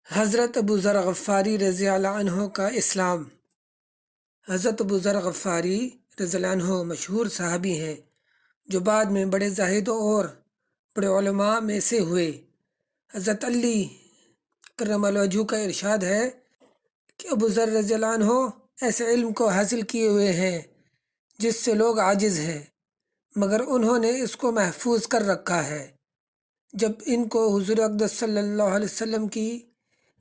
حضرت ابو ذر غفاری رضی اللہ عنہ کا اسلام۔ حضرت ابو ذر غفاری رضی اللہ عنہ مشہور صحابی ہیں جو بعد میں بڑے زاہد اور بڑے علماء میں سے ہوئے۔ حضرت علی کرم اللہ وجہہ کا ارشاد ہے کہ ابو ذر رضی اللہ عنہ ایسے علم کو حاصل کیے ہوئے ہیں جس سے لوگ عاجز ہیں، مگر انہوں نے اس کو محفوظ کر رکھا ہے۔ جب ان کو حضور اقدس صلی اللہ علیہ وسلم کی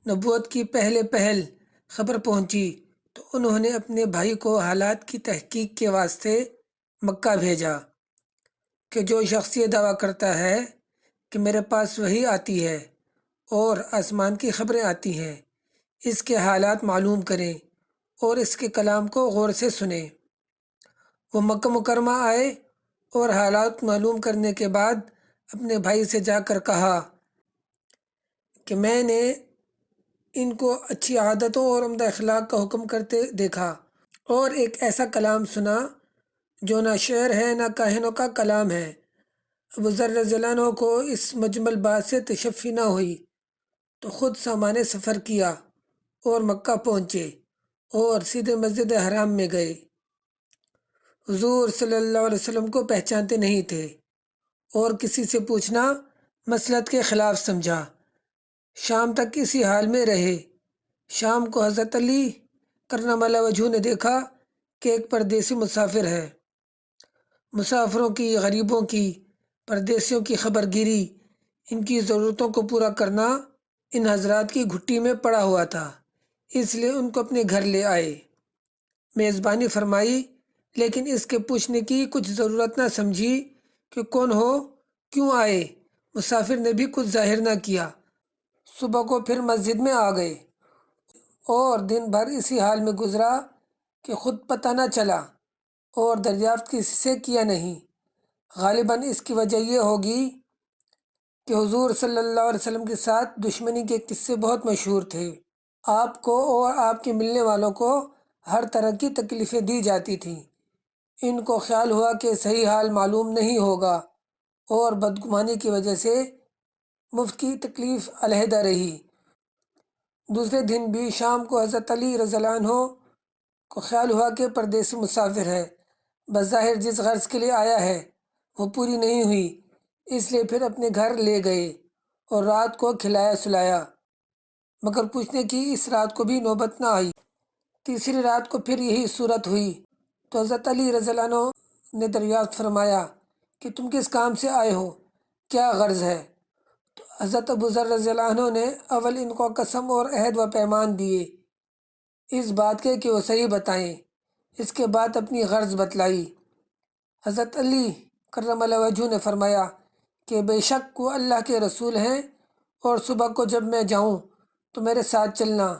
نبوت کی پہل خبر پہنچی تو انہوں نے اپنے بھائی کو حالات کی تحقیق کے واسطے مکہ بھیجا کہ جو شخص یہ دعویٰ کرتا ہے کہ میرے پاس وحی آتی ہے اور آسمان کی خبریں آتی ہیں، اس کے حالات معلوم کریں اور اس کے کلام کو غور سے سنیں۔ وہ مکہ مکرمہ آئے اور حالات معلوم کرنے کے بعد اپنے بھائی سے جا کر کہا کہ میں نے ان کو اچھی عادتوں اور عمدہ اخلاق کا حکم کرتے دیکھا اور ایک ایسا کلام سنا جو نہ شعر ہے نہ کاہنوں کا کلام ہے۔ ابو ذر رضی اللہ عنہ کو اس مجمل بات سے تشفی نہ ہوئی تو خود سامان سفر کیا اور مکہ پہنچے اور سیدھے مسجد حرام میں گئے۔ حضور صلی اللہ علیہ وسلم کو پہچانتے نہیں تھے اور کسی سے پوچھنا مصلحت کے خلاف سمجھا۔ شام تک اسی حال میں رہے۔ شام کو حضرت علی کرم اللہ وجہہ نے دیکھا کہ ایک پردیسی مسافر ہے۔ مسافروں کی، غریبوں کی، پردیسیوں کی خبر گیری، ان کی ضرورتوں کو پورا کرنا ان حضرات کی گھٹی میں پڑا ہوا تھا، اس لیے ان کو اپنے گھر لے آئے۔ میزبانی فرمائی، لیکن اس کے پوچھنے کی کچھ ضرورت نہ سمجھی کہ کون ہو، کیوں آئے۔ مسافر نے بھی کچھ ظاہر نہ کیا۔ صبح کو پھر مسجد میں آ گئے اور دن بھر اسی حال میں گزرا کہ خود پتہ نہ چلا اور دریافت کسی سے کیا نہیں۔ غالباً اس کی وجہ یہ ہوگی کہ حضور صلی اللہ علیہ وسلم کے ساتھ دشمنی کے قصے بہت مشہور تھے۔ آپ کو اور آپ کے ملنے والوں کو ہر طرح کی تکلیفیں دی جاتی تھیں۔ ان کو خیال ہوا کہ صحیح حال معلوم نہیں ہوگا اور بدگمانی کی وجہ سے مفت کی تکلیف علیحدہ رہی۔ دوسرے دن بھی شام کو حضرت علی رضی اللہ عنہ کو خیال ہوا کہ پردیسی مسافر ہے، بظاہر جس غرض کے لیے آیا ہے وہ پوری نہیں ہوئی، اس لیے پھر اپنے گھر لے گئے اور رات کو کھلایا سلایا، مگر پوچھنے کی اس رات کو بھی نوبت نہ آئی۔ تیسری رات کو پھر یہی صورت ہوئی تو حضرت علی رضی اللہ عنہ نے دریافت فرمایا کہ تم کس کام سے آئے ہو، کیا غرض ہے؟ تو حضرت ابو ذر رضی اللہ عنہ نے اول ان کو قسم اور عہد و پیمان دیے اس بات کے کہ وہ صحیح بتائیں، اس کے بعد اپنی غرض بتلائی۔ حضرت علی کرم اللہ وجہہ نے فرمایا کہ بے شک وہ اللہ کے رسول ہیں اور صبح کو جب میں جاؤں تو میرے ساتھ چلنا،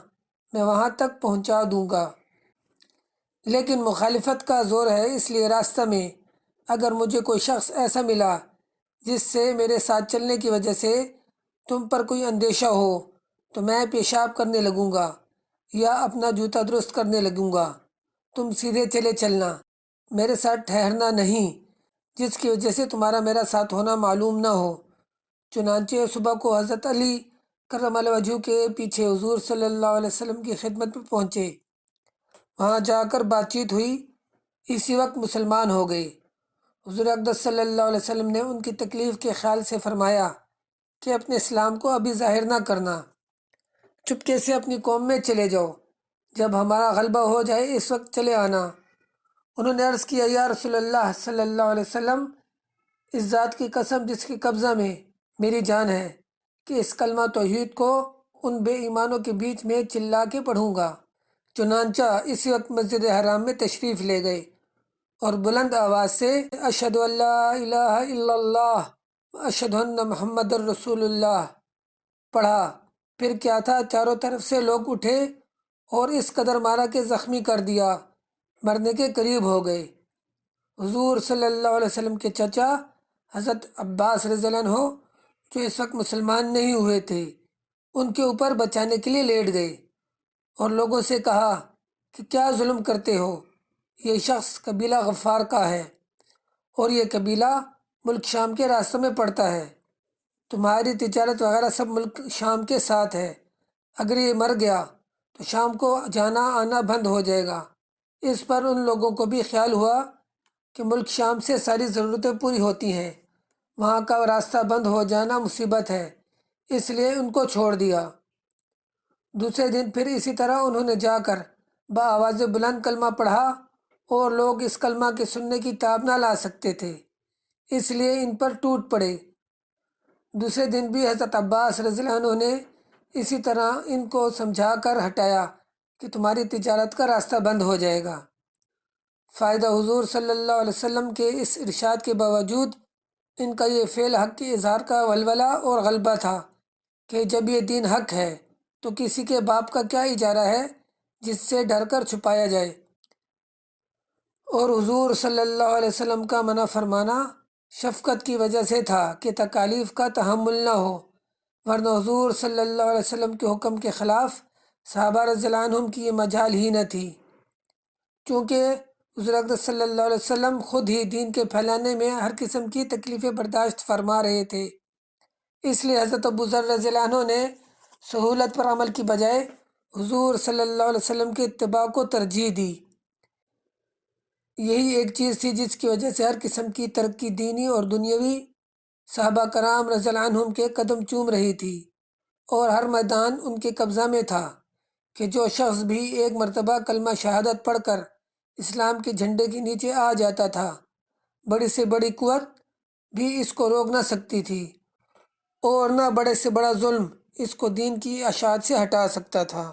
میں وہاں تک پہنچا دوں گا، لیکن مخالفت کا زور ہے، اس لیے راستہ میں اگر مجھے کوئی شخص ایسا ملا جس سے میرے ساتھ چلنے کی وجہ سے تم پر کوئی اندیشہ ہو تو میں پیشاب کرنے لگوں گا یا اپنا جوتا درست کرنے لگوں گا، تم سیدھے چلے چلنا، میرے ساتھ ٹھہرنا نہیں جس کی وجہ سے تمہارا میرا ساتھ ہونا معلوم نہ ہو۔ چنانچہ صبح کو حضرت علی کرم اللہ وجہہ کے پیچھے حضور صلی اللہ علیہ وسلم کی خدمت میں پہنچے۔ وہاں جا کر بات چیت ہوئی، اسی وقت مسلمان ہو گئے۔ حضور اقدس صلی اللہ علیہ وسلم نے ان کی تکلیف کے خیال سے فرمایا کہ اپنے اسلام کو ابھی ظاہر نہ کرنا، چپکے سے اپنی قوم میں چلے جاؤ، جب ہمارا غلبہ ہو جائے اس وقت چلے آنا۔ انہوں نے عرض کیا، یا رسول اللہ صلی اللہ علیہ وسلم، اس ذات کی قسم جس کے قبضہ میں میری جان ہے کہ اس کلمہ توحید کو ان بے ایمانوں کے بیچ میں چلا کے پڑھوں گا۔ چنانچہ اسی وقت مسجد حرام میں تشریف لے گئے اور بلند آواز سے اشہد ان لا الہ الا اللہ و اشہد ان محمد الرسول اللہ پڑھا۔ پھر کیا تھا، چاروں طرف سے لوگ اٹھے اور اس قدر مارا کہ زخمی کر دیا، مرنے کے قریب ہو گئے۔ حضور صلی اللہ علیہ وسلم کے چچا حضرت عباس رضی اللہ عنہ جو اس وقت مسلمان نہیں ہوئے تھے، ان کے اوپر بچانے کے لیے لیٹ گئے اور لوگوں سے کہا کہ کیا ظلم کرتے ہو، یہ شخص قبیلہ غفار کا ہے اور یہ قبیلہ ملک شام کے راستوں میں پڑتا ہے، تمہاری تجارت وغیرہ سب ملک شام کے ساتھ ہے، اگر یہ مر گیا تو شام کو جانا آنا بند ہو جائے گا۔ اس پر ان لوگوں کو بھی خیال ہوا کہ ملک شام سے ساری ضرورتیں پوری ہوتی ہیں، وہاں کا راستہ بند ہو جانا مصیبت ہے، اس لیے ان کو چھوڑ دیا۔ دوسرے دن پھر اسی طرح انہوں نے جا کر بآواز بلند کلمہ پڑھا، اور لوگ اس کلمہ کے سننے کی تاب نہ لا سکتے تھے، اس لیے ان پر ٹوٹ پڑے۔ دوسرے دن بھی حضرت عباس رضی اللہ عنہ نے اسی طرح ان کو سمجھا کر ہٹایا کہ تمہاری تجارت کا راستہ بند ہو جائے گا۔ فائدہ حضور صلی اللہ علیہ وسلم کے اس ارشاد کے باوجود ان کا یہ فعل حق کے اظہار کا ولولہ اور غلبہ تھا کہ جب یہ دین حق ہے تو کسی کے باپ کا کیا اجارہ ہے جس سے ڈر کر چھپایا جائے۔ اور حضور صلی اللہ علیہ وسلم کا منع فرمانا شفقت کی وجہ سے تھا کہ تکالیف کا تحمل نہ ہو، ورنہ حضور صلی اللہ علیہ وسلم کے حکم کے خلاف صحابہ رضی اللہ عنہم کی یہ مجال ہی نہ تھی، چونکہ حضور اکرم صلی اللہ علیہ وسلم خود ہی دین کے پھیلانے میں ہر قسم کی تکلیفیں برداشت فرما رہے تھے۔ اس لیے حضرت ابو ذر رضی اللہ عنہ نے سہولت پر عمل کی بجائے حضور صلی اللہ علیہ وسلم کے اتباع کو ترجیح دی۔ یہی ایک چیز تھی جس کی وجہ سے ہر قسم کی ترقی دینی اور دنیاوی صحابہ کرام رضی اللہ عنہم کے قدم چوم رہی تھی، اور ہر میدان ان کے قبضہ میں تھا کہ جو شخص بھی ایک مرتبہ کلمہ شہادت پڑھ کر اسلام کے جھنڈے کے نیچے آ جاتا تھا، بڑی سے بڑی قوت بھی اس کو روک نہ سکتی تھی، اور نہ بڑے سے بڑا ظلم اس کو دین کی اشاعت سے ہٹا سکتا تھا۔